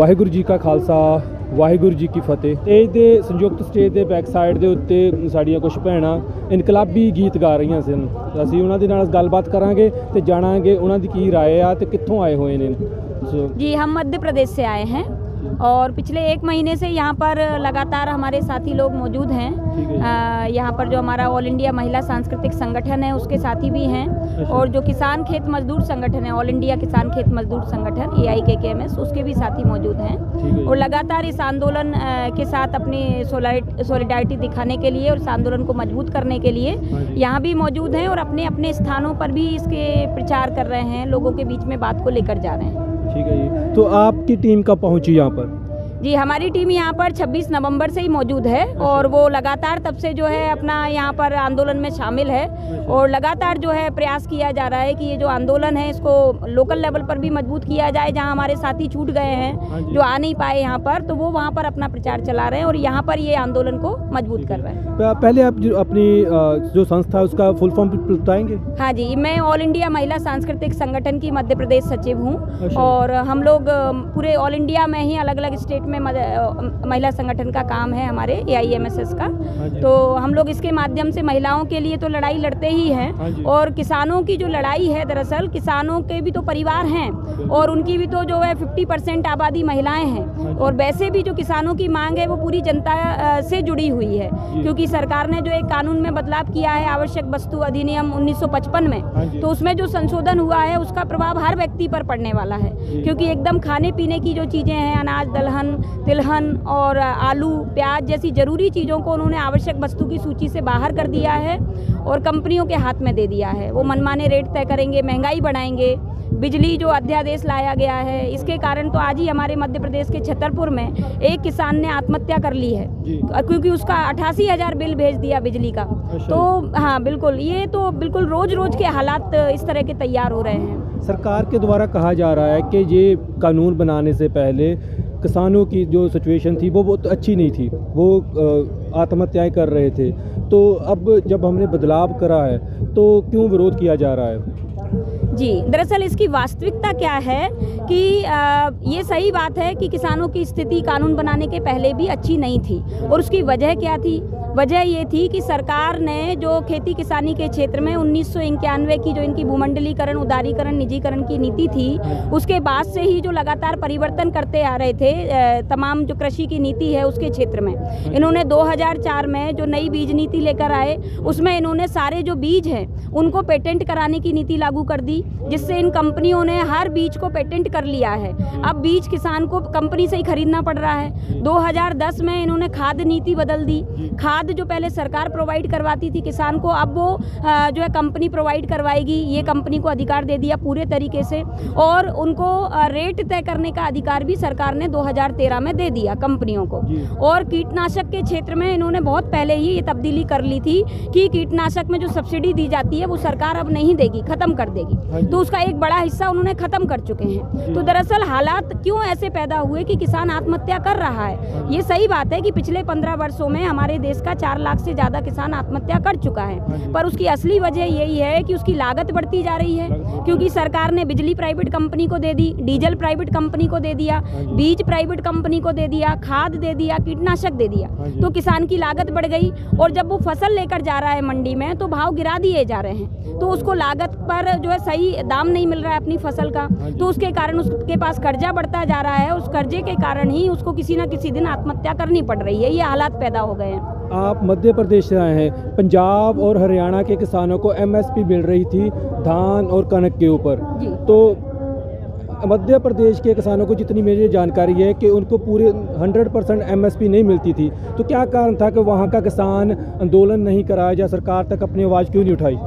ਵਾਹਿਗੁਰੂ ਜੀ ਕਾ ਖਾਲਸਾ ਵਾਹਿਗੁਰੂ ਜੀ ਕੀ ਫਤਿਹ। ਸਟੇਜ ਦੇ ਸੰਯੁਕਤ ਸਟੇਜ ਦੇ ਬੈਕ ਸਾਈਡ ਦੇ ਉੱਤੇ ਸਾਡੀਆਂ ਕੁਝ ਭੈਣਾਂ ਇਨਕਲਾਬੀ ਗੀਤ ਗਾ ਰਹੀਆਂ ਸਨ। ਅਸੀਂ ਉਹਨਾਂ ਦੇ ਨਾਲ ਗੱਲਬਾਤ ਕਰਾਂਗੇ ਤੇ ਜਾਣਾਂਗੇ ਉਹਨਾਂ ਦੀ ਕੀ ਰਾਏ ਆ ਤੇ ਕਿੱਥੋਂ ਆਏ ਹੋਏ ਨੇ। जी, हम मध्य प्रदेश से आए हैं और पिछले 1 महीने से यहाँ पर लगातार हमारे साथी लोग मौजूद हैं। यहाँ पर जो हमारा ऑल इंडिया महिला सांस्कृतिक संगठन है उसके साथी भी हैं और जो किसान खेत मजदूर संगठन है ऑल इंडिया किसान खेत मजदूर संगठन AIKKMS उसके भी साथी मौजूद हैं और लगातार इस आंदोलन के साथ अपनी सॉलिडारिटी दिखाने के लिए और इस आंदोलन को मजबूत करने के लिए यहाँ भी मौजूद हैं और अपने अपने स्थानों पर भी इसके प्रचार कर रहे हैं, लोगों के बीच में बात को लेकर जा रहे हैं। ठीक है जी, तो आपकी टीम कब पहुंची यहाँ पर? जी, हमारी टीम यहाँ पर 26 नवंबर से ही मौजूद है और वो लगातार तब से जो है अपना यहाँ पर आंदोलन में शामिल है और लगातार जो है प्रयास किया जा रहा है कि ये जो आंदोलन है इसको लोकल लेवल पर भी मजबूत किया जाए। जहाँ हमारे साथी छूट गए हैं जो आ नहीं पाए यहाँ पर, तो वो वहाँ पर अपना प्रचार चला रहे हैं और यहाँ पर ये आंदोलन को मजबूत कर रहे हैं। पहले आप जो अपनी जो संस्था है उसका फुल फॉर्म बताएंगे? हाँ जी, मैं ऑल इंडिया महिला सांस्कृतिक संगठन की मध्य प्रदेश सचिव हूँ और हम लोग पूरे ऑल इंडिया में ही अलग अलग स्टेट में महिला संगठन का काम है हमारे AIMSS का। तो हम लोग इसके माध्यम से महिलाओं के लिए तो लड़ाई लड़ते ही हैं और किसानों की जो लड़ाई है, दरअसल किसानों के भी तो परिवार हैं और उनकी भी तो जो है 50% आबादी महिलाएं हैं और वैसे भी जो किसानों की मांग है वो पूरी जनता से जुड़ी हुई है क्योंकि सरकार ने जो एक कानून में बदलाव किया है आवश्यक वस्तु अधिनियम 1955 में, तो उसमें जो संशोधन हुआ है उसका प्रभाव हर व्यक्ति पर पड़ने वाला है क्योंकि एकदम खाने पीने की जो चीज़ें हैं, अनाज, दलहन, तिलहन और आलू, प्याज जैसी ज़रूरी चीज़ों को उन्होंने आवश्यक वस्तु की सूची से बाहर कर दिया है और कंपनियों के हाथ में दे दिया है। वो मनमाने रेट तय करेंगे, महंगाई बढ़ाएंगे। बिजली जो अध्यादेश लाया गया है इसके कारण तो आज ही हमारे मध्य प्रदेश के छतरपुर में एक किसान ने आत्महत्या कर ली है क्योंकि उसका 88,000 बिल भेज दिया बिजली का। तो हाँ बिल्कुल, ये तो बिल्कुल रोज़ रोज़ के हालात इस तरह के तैयार हो रहे हैं। सरकार के द्वारा कहा जा रहा है कि ये कानून बनाने से पहले किसानों की जो सिचुएशन थी वो बहुत अच्छी नहीं थी, वो आत्महत्याएं कर रहे थे। तो अब जब हमने बदलाव करा है तो क्यों विरोध किया जा रहा है? जी, दरअसल इसकी वास्तविकता क्या है कि ये सही बात है कि किसानों की स्थिति कानून बनाने के पहले भी अच्छी नहीं थी और उसकी वजह क्या थी? वजह ये थी कि सरकार ने जो खेती किसानी के क्षेत्र में 1991 की जो इनकी भूमंडलीकरण, उदारीकरण, निजीकरण की नीति थी उसके बाद से ही जो लगातार परिवर्तन करते आ रहे थे तमाम जो कृषि की नीति है उसके क्षेत्र में, इन्होंने 2004 में जो नई बीज नीति लेकर आए उसमें इन्होंने सारे जो बीज हैं उनको पेटेंट कराने की नीति लागू कर दी जिससे इन कंपनियों ने हर बीज को पेटेंट कर लिया है। अब बीज किसान को कंपनी से ही खरीदना पड़ रहा है। 2010 में इन्होंने खाद नीति बदल दी। खाद जो पहले सरकार प्रोवाइड करवाती थी किसान को, अब वो जो है कंपनी प्रोवाइड करवाएगी। ये कंपनी को अधिकार दे दिया पूरे तरीके से और उनको रेट तय करने का अधिकार भी सरकार ने 2013 में दे दिया कंपनियों को। और कीटनाशक के क्षेत्र में इन्होंने बहुत पहले ही ये तब्दीली कर ली थी कि कीटनाशक में जो सब्सिडी दी जाती है वो सरकार अब नहीं देगी, खत्म कर देगी। तो उसका एक बड़ा हिस्सा उन्होंने खत्म कर चुके हैं। तो दरअसल हालात क्यों ऐसे पैदा हुए कि किसान आत्महत्या कर रहा है? ये सही बात है कि पिछले 15 वर्षों में हमारे देश का 4 लाख से ज़्यादा किसान आत्महत्या कर चुका है, पर उसकी असली वजह यही है कि उसकी लागत बढ़ती जा रही है क्योंकि सरकार ने बिजली प्राइवेट कंपनी को दे दी, डीजल प्राइवेट कंपनी को दे दिया, बीज प्राइवेट कंपनी को दे दिया, खाद दे दिया, कीटनाशक दे दिया। तो किसान की लागत बढ़ गई और जब वो फसल लेकर जा रहा है मंडी में तो भाव गिरा दिए जा रहे हैं, तो उसको लागत पर जो है सही दाम नहीं मिल रहा है अपनी फसल का, तो उसके कारण उसके पास कर्जा बढ़ता जा रहा है। उस कर्जे के कारण ही उसको किसी न किसी दिन आत्महत्या करनी पड़ रही है। ये हालात पैदा हो गए हैं। आप मध्य प्रदेश से आए हैं। पंजाब और हरियाणा के किसानों को MSP मिल रही थी धान और कनक के ऊपर, तो मध्य प्रदेश के किसानों को जितनी मेरी जानकारी है कि उनको पूरे 100% MSP नहीं मिलती थी। तो क्या कारण था कि वहाँ का किसान आंदोलन नहीं कराया या सरकार तक अपनी आवाज़ क्यों नहीं उठाई?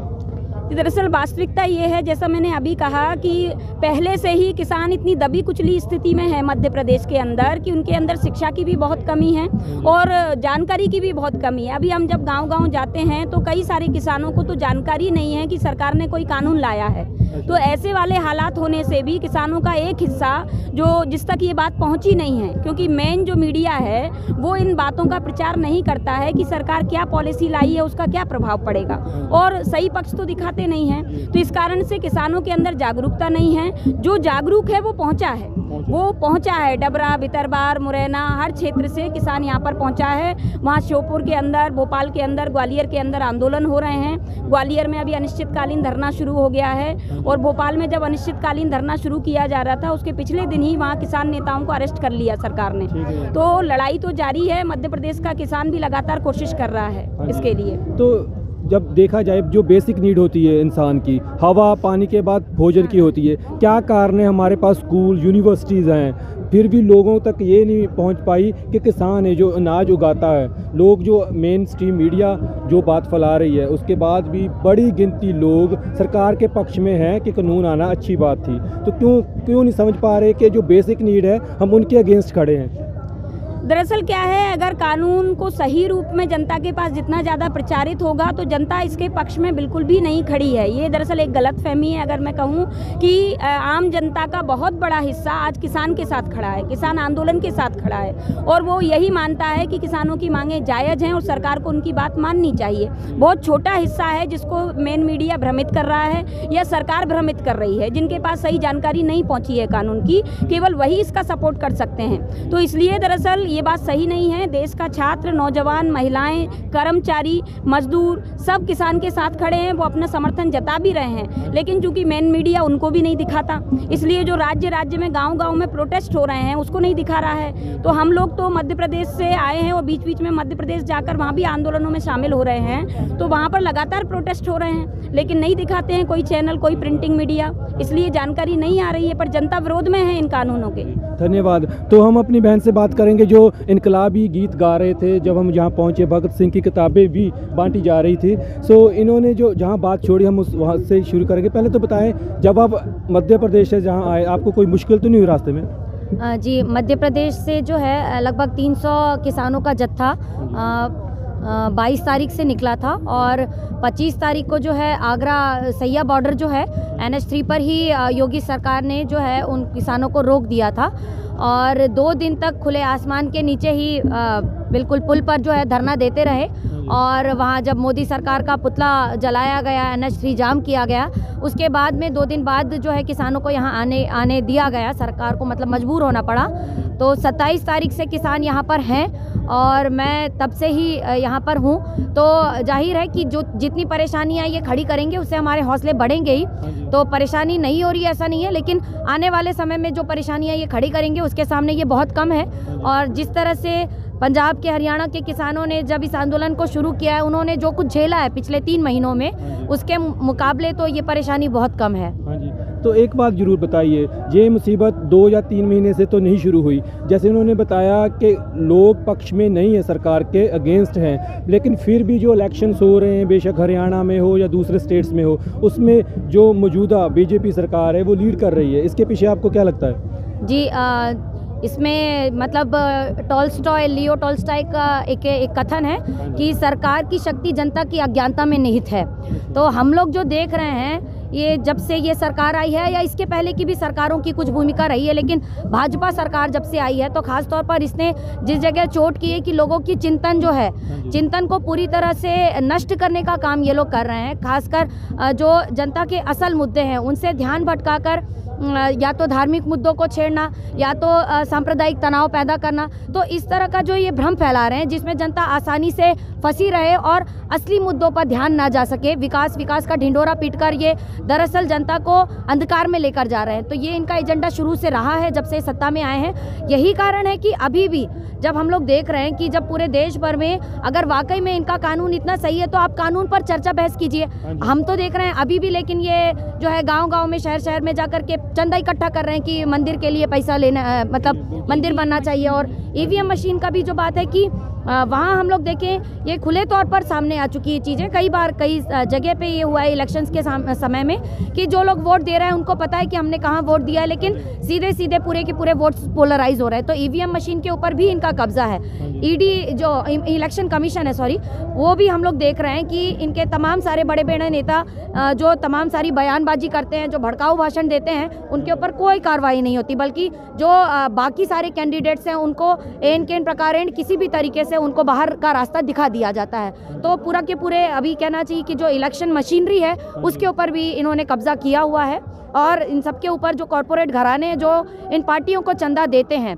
दरअसल वास्तविकता ये है, जैसा मैंने अभी कहा कि पहले से ही किसान इतनी दबी कुचली स्थिति में है मध्य प्रदेश के अंदर कि उनके अंदर शिक्षा की भी बहुत कमी है और जानकारी की भी बहुत कमी है। अभी हम जब गांव-गांव जाते हैं तो कई सारे किसानों को तो जानकारी नहीं है कि सरकार ने कोई कानून लाया है। तो ऐसे वाले हालात होने से भी किसानों का एक हिस्सा जो जिस तक ये बात पहुंची नहीं है, क्योंकि मेन जो मीडिया है वो इन बातों का प्रचार नहीं करता है कि सरकार क्या पॉलिसी लाई है, उसका क्या प्रभाव पड़ेगा, और सही पक्ष तो दिखाते नहीं हैं। तो इस कारण से किसानों के अंदर जागरूकता नहीं है। जो जागरूक है वो पहुंचा है डबरा, भितरबार, मुरैना, हर क्षेत्र से किसान यहाँ पर पहुंचा है। वहाँ श्योपुर के अंदर, भोपाल के अंदर, ग्वालियर के अंदर आंदोलन हो रहे हैं। ग्वालियर में अभी अनिश्चितकालीन धरना शुरू हो गया है, और भोपाल में जब अनिश्चितकालीन धरना शुरू किया जा रहा था उसके पिछले दिन ही वहाँ किसान नेताओं को अरेस्ट कर लिया सरकार ने। तो लड़ाई तो जारी है, मध्य प्रदेश का किसान भी लगातार कोशिश कर रहा है इसके लिए। तो जब देखा जाए जो बेसिक नीड होती है इंसान की, हवा पानी के बाद भोजन की होती है, क्या कारण है हमारे पास स्कूल यूनिवर्सिटीज़ हैं फिर भी लोगों तक ये नहीं पहुंच पाई कि किसान है जो अनाज उगाता है। लोग जो मेन स्ट्रीम मीडिया जो बात फैला रही है उसके बाद भी बड़ी गिनती लोग सरकार के पक्ष में हैं कि कानून आना अच्छी बात थी, तो क्यों नहीं समझ पा रहे कि जो बेसिक नीड है हम उनके अगेंस्ट खड़े हैं। दरअसल क्या है, अगर कानून को सही रूप में जनता के पास जितना ज़्यादा प्रचारित होगा तो जनता इसके पक्ष में बिल्कुल भी नहीं खड़ी है। ये दरअसल एक गलतफहमी है। अगर मैं कहूँ कि आम जनता का बहुत बड़ा हिस्सा आज किसान के साथ खड़ा है, किसान आंदोलन के साथ खड़ा है, और वो यही मानता है कि किसानों की मांगें जायज़ हैं और सरकार को उनकी बात माननी चाहिए। बहुत छोटा हिस्सा है जिसको मेन मीडिया भ्रमित कर रहा है या सरकार भ्रमित कर रही है, जिनके पास सही जानकारी नहीं पहुँची है कानून की, केवल वही इसका सपोर्ट कर सकते हैं। तो इसलिए दरअसल ये बात सही नहीं है। देश का छात्र, नौजवान, महिलाएं, कर्मचारी, मजदूर सब किसान के साथ खड़े हैं, वो अपना समर्थन जता भी रहे हैं, लेकिन चूंकि मेन मीडिया उनको भी नहीं दिखाता, इसलिए जो राज्य में गांव-गांव में प्रोटेस्ट हो रहे हैं उसको नहीं दिखा रहा है। तो हम लोग तो मध्य प्रदेश से आए हैं और बीच-बीच में मध्य प्रदेश जाकर वहाँ भी आंदोलनों में शामिल हो रहे हैं, तो वहाँ पर लगातार प्रोटेस्ट हो रहे हैं, लेकिन नहीं दिखाते हैं कोई चैनल, कोई प्रिंटिंग मीडिया, इसलिए जानकारी नहीं आ रही है। पर जनता विरोध में है इन कानूनों के। धन्यवाद। तो हम अपनी बहन से बात करेंगे जो इनकलाबी गीत गा रहे थे जब हम यहाँ पहुँचे, भगत सिंह की किताबें भी बांटी जा रही थी। सो इन्होंने जो जहाँ बात छोड़ी हम उस वहाँ से शुरू करेंगे। पहले तो बताएं, जब आप मध्य प्रदेश से जहाँ आए आपको कोई मुश्किल तो नहीं हुई रास्ते में? जी, मध्य प्रदेश से जो है लगभग 300 किसानों का जत्था 22 तारीख से निकला था, और 25 तारीख को जो है आगरा सैया बॉर्डर जो है NH3 पर ही योगी सरकार ने जो है उन किसानों को रोक दिया था, और 2 दिन तक खुले आसमान के नीचे ही बिल्कुल पुल पर जो है धरना देते रहे। और वहाँ जब मोदी सरकार का पुतला जलाया गया, NH3 जाम किया गया, उसके बाद में 2 दिन बाद जो है किसानों को यहाँ आने दिया गया, सरकार को मतलब मजबूर होना पड़ा। तो 27 तारीख से किसान यहाँ पर हैं और मैं तब से ही यहाँ पर हूँ। तो जाहिर है कि जो जितनी परेशानियाँ ये खड़ी करेंगे उससे हमारे हौसले बढ़ेंगे ही। तो परेशानी नहीं हो रही ऐसा नहीं है, लेकिन आने वाले समय में जो परेशानियाँ ये खड़ी करेंगे उसके सामने ये बहुत कम है। और जिस तरह से पंजाब के, हरियाणा के किसानों ने जब इस आंदोलन को शुरू किया है, उन्होंने जो कुछ झेला है पिछले 3 महीनों में, उसके मुकाबले तो ये परेशानी बहुत कम है। हाँ जी। तो एक बात जरूर बताइए, ये मुसीबत 2 या 3 महीने से तो नहीं शुरू हुई। जैसे उन्होंने बताया कि लोग पक्ष में नहीं है, सरकार के अगेंस्ट हैं, लेकिन फिर भी जो इलेक्शंस हो रहे हैं, बेशक हरियाणा में हो या दूसरे स्टेट्स में हो, उसमें जो मौजूदा बीजेपी सरकार है वो लीड कर रही है। इसके पीछे आपको क्या लगता है? जी, इसमें मतलब लियो टॉल्स्टॉय का एक कथन है कि सरकार की शक्ति जनता की अज्ञानता में निहित है। तो हम लोग जो देख रहे हैं, ये जब से ये सरकार आई है या इसके पहले की भी सरकारों की कुछ भूमिका रही है, लेकिन भाजपा सरकार जब से आई है तो खास तौर पर इसने जिस जगह चोट की है कि लोगों की चिंतन जो है, चिंतन को पूरी तरह से नष्ट करने का काम ये लोग कर रहे हैं। खासकर जो जनता के असल मुद्दे हैं उनसे ध्यान भटकाकर या तो धार्मिक मुद्दों को छेड़ना या तो सांप्रदायिक तनाव पैदा करना, तो इस तरह का जो ये भ्रम फैला रहे हैं जिसमें जनता आसानी से फंसी रहे और असली मुद्दों पर ध्यान ना जा सके, विकास का ढिंढोरा पीटकर ये दरअसल जनता को अंधकार में लेकर जा रहे हैं। तो ये इनका एजेंडा शुरू से रहा है जब से सत्ता में आए हैं। यही कारण है कि अभी भी जब हम लोग देख रहे हैं कि जब पूरे देश भर में अगर वाकई में इनका कानून इतना सही है तो आप कानून पर चर्चा बहस कीजिए। हम तो देख रहे हैं अभी भी, लेकिन ये जो है गांव-गांव में, शहर में जाकर के चंदा इकट्ठा कर रहे हैं कि मंदिर के लिए पैसा लेना, मतलब मंदिर बनना चाहिए। और EVM मशीन का भी जो बात है कि वहाँ हम लोग देखें ये खुले तौर पर सामने आ चुकी है चीज़ें। कई बार कई जगह पे ये हुआ है इलेक्शंस के समय में कि जो लोग वोट दे रहे हैं उनको पता है कि हमने कहाँ वोट दिया है, लेकिन सीधे सीधे पूरे के पूरे वोट्स पोलराइज हो रहे हैं। तो ईवीएम मशीन के ऊपर भी इनका कब्जा है। ईडी जो इलेक्शन कमीशन है सॉरी, वो भी हम लोग देख रहे हैं कि इनके तमाम सारे बड़े बड़े नेता जो तमाम सारी बयानबाजी करते हैं, जो भड़काऊ भाषण देते हैं, उनके ऊपर कोई कार्रवाई नहीं होती, बल्कि जो बाकी सारे कैंडिडेट्स हैं उनको एन के प्रकार किसी भी तरीके से उनको बाहर का रास्ता दिखा दिया जाता है। तो पूरा के पूरे अभी कहना चाहिए कि जो इलेक्शन मशीनरी है उसके ऊपर भी इन्होंने कब्जा किया हुआ है। और इन सब के ऊपर जो कॉरपोरेट घराने जो इन पार्टियों को चंदा देते हैं,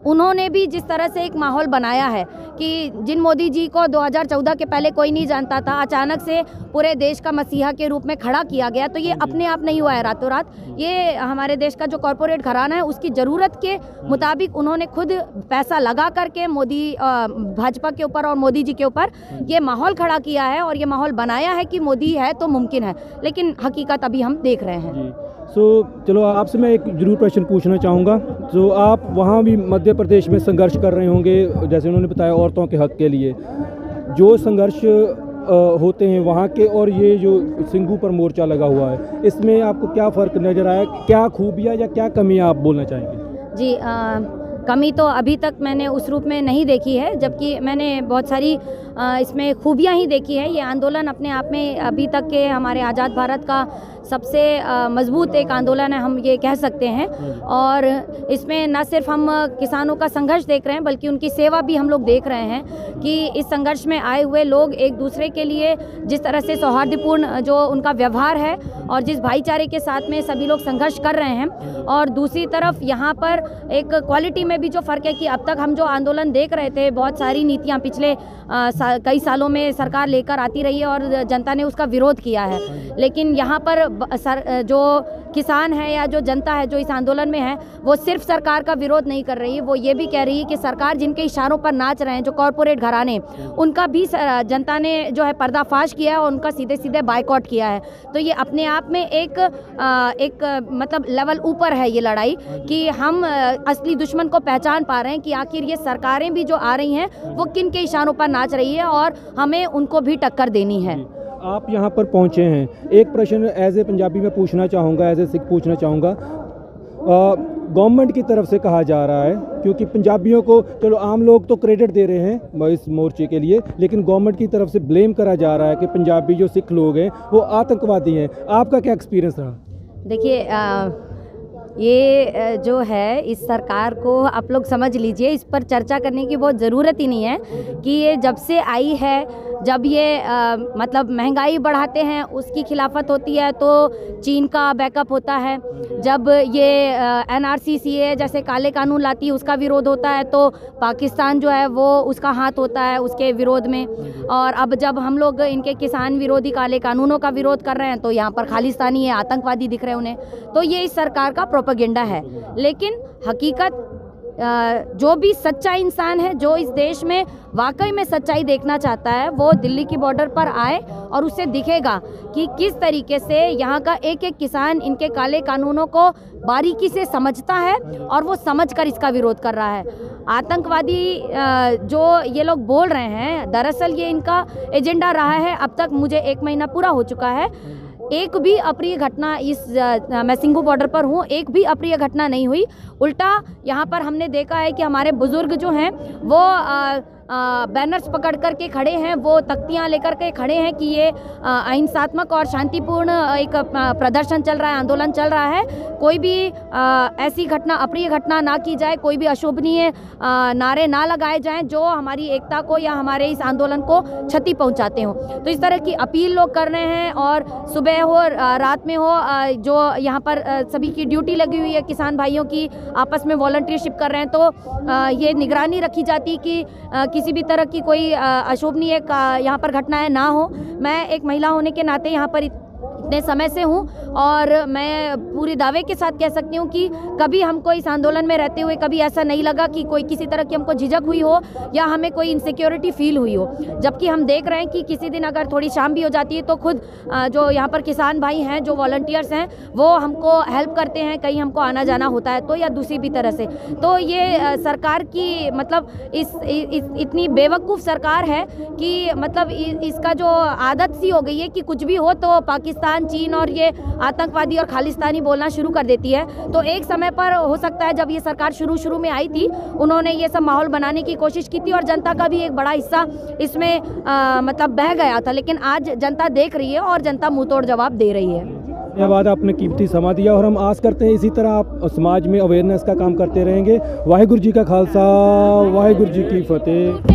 उन्होंने भी जिस तरह से एक माहौल बनाया है कि जिन मोदी जी को 2014 के पहले कोई नहीं जानता था, अचानक से पूरे देश का मसीहा के रूप में खड़ा किया गया। तो ये अपने आप नहीं हुआ है रातों रात, ये हमारे देश का जो कॉरपोरेट घराना है उसकी ज़रूरत के मुताबिक उन्होंने खुद पैसा लगा करके मोदी भाजपा के ऊपर और मोदी जी के ऊपर ये माहौल खड़ा किया है और ये माहौल बनाया है कि मोदी है तो मुमकिन है, लेकिन हकीकत अभी हम देख रहे हैं। चलो आपसे मैं एक जरूर प्रश्न पूछना चाहूँगा। तो आप वहाँ भी मध्य प्रदेश में संघर्ष कर रहे होंगे, जैसे उन्होंने बताया औरतों के हक के लिए जो संघर्ष होते हैं वहाँ के, और ये जो सिंगू पर मोर्चा लगा हुआ है, इसमें आपको क्या फ़र्क नज़र आया? क्या खूबियाँ या क्या कमियाँ आप बोलना चाहेंगे? जी कमी तो अभी तक मैंने उस रूप में नहीं देखी है, जबकि मैंने बहुत सारी इसमें खूबियाँ ही देखी है। ये आंदोलन अपने आप में अभी तक के हमारे आज़ाद भारत का सबसे मजबूत एक आंदोलन है, हम ये कह सकते हैं। और इसमें न सिर्फ हम किसानों का संघर्ष देख रहे हैं, बल्कि उनकी सेवा भी हम लोग देख रहे हैं कि इस संघर्ष में आए हुए लोग एक दूसरे के लिए जिस तरह से सौहार्दपूर्ण जो उनका व्यवहार है और जिस भाईचारे के साथ में सभी लोग संघर्ष कर रहे हैं। और दूसरी तरफ यहाँ पर एक क्वालिटी में भी जो फ़र्क है कि अब तक हम जो आंदोलन देख रहे थे, बहुत सारी नीतियाँ पिछले कई सालों में सरकार लेकर आती रही है और जनता ने उसका विरोध किया है, लेकिन यहाँ पर जो किसान है या जो जनता है जो इस आंदोलन में है, वो सिर्फ सरकार का विरोध नहीं कर रही है, वो ये भी कह रही है कि सरकार जिनके इशारों पर नाच रहे हैं, जो कॉरपोरेट घराने, उनका भी जनता ने जो है पर्दाफाश किया है और उनका सीधे सीधे बायकॉट किया है। तो ये अपने आप में एक मतलब लेवल ऊपर है ये लड़ाई कि हम असली दुश्मन को पहचान पा रहे हैं कि आखिर ये सरकारें भी जो आ रही हैं वो किन के इशारों पर नाच रही है और हमें उनको भी टक्कर देनी है। आप यहाँ पर पहुँचे हैं, एक प्रश्न एज ए पंजाबी में पूछना चाहूँगा, एज ए सिख पूछना चाहूँगा। गवर्नमेंट की तरफ से कहा जा रहा है, क्योंकि पंजाबियों को चलो आम लोग तो क्रेडिट दे रहे हैं इस मोर्चे के लिए, लेकिन गवर्नमेंट की तरफ से ब्लेम करा जा रहा है कि पंजाबी जो सिख लोग हैं वो आतंकवादी हैं। आपका क्या एक्सपीरियंस रहा? देखिए ये जो है इस सरकार को आप लोग समझ लीजिए, इस पर चर्चा करने की बहुत ज़रूरत ही नहीं है कि ये जब से आई है, जब ये मतलब महंगाई बढ़ाते हैं उसकी खिलाफत होती है तो चीन का बैकअप होता है, जब ये NRC जैसे काले कानून लाती है उसका विरोध होता है तो पाकिस्तान जो है वो उसका हाथ होता है उसके विरोध में, और अब जब हम लोग इनके किसान विरोधी काले कानूनों का विरोध कर रहे हैं तो यहाँ पर खालिस्तानी है, आतंकवादी दिख रहे हैं उन्हें। तो ये इस सरकार का प्रोपेगेंडा है, लेकिन हकीकत जो भी सच्चा इंसान है, जो इस देश में वाकई में सच्चाई देखना चाहता है, वो दिल्ली की बॉर्डर पर आए और उसे दिखेगा कि किस तरीके से यहाँ का एक एक किसान इनके काले कानूनों को बारीकी से समझता है और वो समझकर इसका विरोध कर रहा है। आतंकवादी जो ये लोग बोल रहे हैं, दरअसल ये इनका एजेंडा रहा है। अब तक मुझे 1 महीना पूरा हो चुका है, एक भी अप्रिय घटना मैं सिंगू बॉर्डर पर हूँ, एक भी अप्रिय घटना नहीं हुई। उल्टा यहाँ पर हमने देखा है कि हमारे बुजुर्ग जो हैं वो बैनर्स पकड़ कर के खड़े हैं, वो तख्तियाँ लेकर के खड़े हैं कि ये अहिंसात्मक और शांतिपूर्ण एक प्रदर्शन चल रहा है, आंदोलन चल रहा है। कोई भी ऐसी घटना, अप्रिय घटना ना की जाए, कोई भी अशोभनीय नारे ना लगाए जाएं जो हमारी एकता को या हमारे इस आंदोलन को क्षति पहुंचाते हो। तो इस तरह की अपील लोग कर रहे हैं, और सुबह हो रात में हो, जो यहाँ पर सभी की ड्यूटी लगी हुई है, किसान भाइयों की आपस में वॉलंटियरशिप कर रहे हैं, तो ये निगरानी रखी जाती कि किसी भी तरह की कोई अशोभनीय यहाँ पर घटनाएं ना हो। मैं एक महिला होने के नाते यहाँ पर इतने समय से हूँ और मैं पूरी दावे के साथ कह सकती हूँ कि कभी हमको इस आंदोलन में रहते हुए कभी ऐसा नहीं लगा कि कोई किसी तरह की हमको झिझक हुई हो या हमें कोई इनसिक्योरिटी फील हुई हो। जबकि हम देख रहे हैं कि किसी दिन अगर थोड़ी शाम भी हो जाती है तो खुद जो यहाँ पर किसान भाई हैं, जो वॉलंटियर्स हैं, वो हमको हेल्प करते हैं, कहीं हमको आना जाना होता है तो, या दूसरी भी तरह से। तो ये सरकार की मतलब इतनी बेवकूफ़ सरकार है कि मतलब इसका जो आदत सी हो गई है कि कुछ भी हो तो पाकिस्तान, चीन और ये आतंकवादी और खालिस्तानी बोलना शुरू कर देती है। तो एक समय पर हो सकता है जब ये सरकार शुरू में आई थी, उन्होंने ये सब माहौल बनाने की कोशिश की थी और जनता का भी एक बड़ा हिस्सा इसमें मतलब बह गया था, लेकिन आज जनता देख रही है और जनता मुंह तोड़ जवाब दे रही है। धन्यवाद, आपने कीमती समय दिया और हम आस करते हैं इसी तरह आप समाज में अवेयरनेस का काम करते रहेंगे। वाहिगुरु जी का खालसा, वाहिगुरु जी की फतेह।